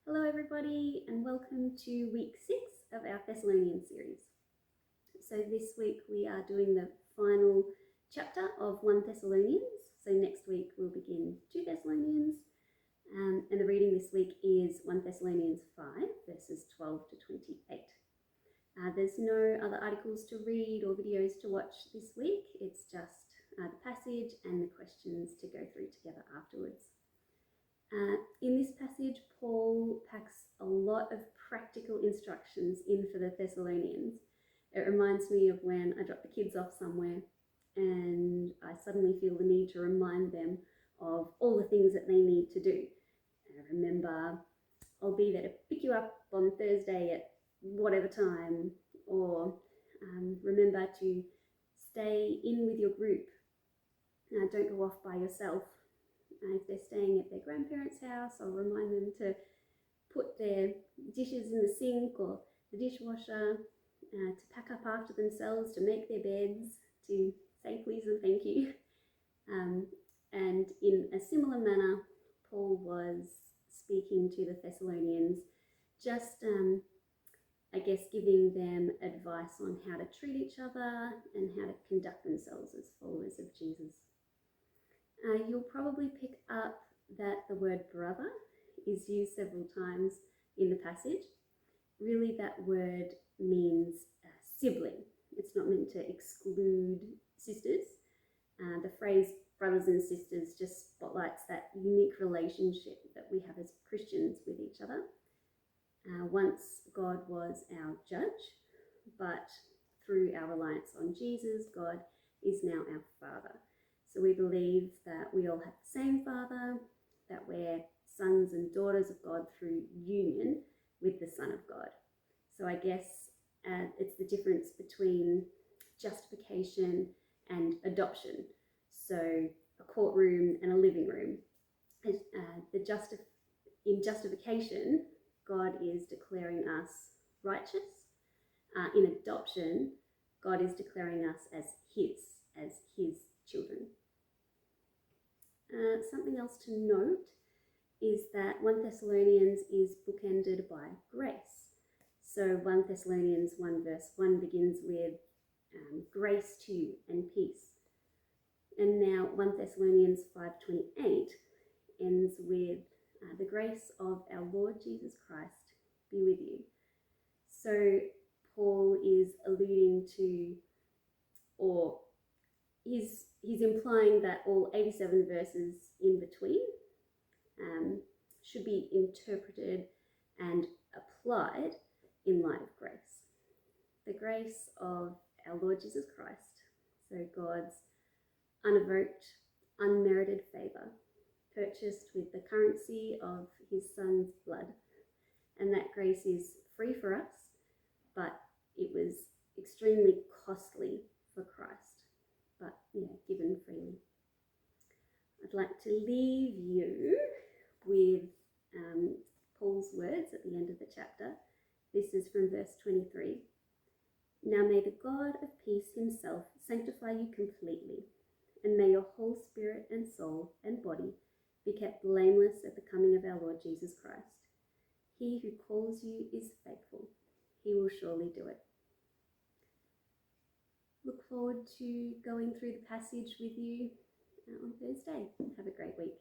Hello everybody and welcome to week 6 of our Thessalonians series. So this week we are doing the final chapter of 1 Thessalonians. So next week we'll begin 2 Thessalonians and the reading this week is 1 Thessalonians 5 verses 12 to 28. There's no other articles to read or videos to watch this week. It's just the passage and the questions to go through together afterwards. In this passage, Paul packs a lot of practical instructions in for the Thessalonians. It reminds me of when I drop the kids off somewhere and I suddenly feel the need to remind them of all the things that they need to do. Remember, I'll be there to pick you up on Thursday at whatever time, or remember to stay in with your group. Don't go off by yourself. If they're staying at their grandparents' house, I'll remind them to put their dishes in the sink or the dishwasher, to pack up after themselves, to make their beds, to say please and thank you. And in a similar manner, Paul was speaking to the Thessalonians, just giving them advice on how to treat each other and how to conduct themselves as followers of Jesus. You'll probably pick up that the word brother is used several times in the passage. Really, that word means sibling. It's not meant to exclude sisters. The phrase brothers and sisters just spotlights that unique relationship that we have as Christians with each other. Once God was our judge, but through our reliance on Jesus, God is now our Father. So we believe that we all have the same Father, that we're sons and daughters of God through union with the Son of God. So I guess it's the difference between justification and adoption. So a courtroom and a living room. In justification, God is declaring us righteous. In adoption, God is declaring us as His children. Something else to note is that 1 Thessalonians is bookended by grace. So 1 Thessalonians 1 verse 1 begins with grace to you and peace. And now 1 Thessalonians 5:28 ends with the grace of our Lord Jesus Christ be with you. So Paul is alluding to, or he's implying that all 87 verses in between should be interpreted and applied in light of grace. The grace of our Lord Jesus Christ, so God's unevoked, unmerited favour, purchased with the currency of his Son's blood. And that grace is free for us, but it was extremely costly for Christ, but given freely. I'd like to leave you with Paul's words at the end of the chapter. This is from verse 23. Now may the God of peace himself sanctify you completely, and may your whole spirit and soul and body be kept blameless at the coming of our Lord Jesus Christ. He who calls you is faithful. He will surely do it. Look forward to going through the passage with you on Thursday. Have a great week.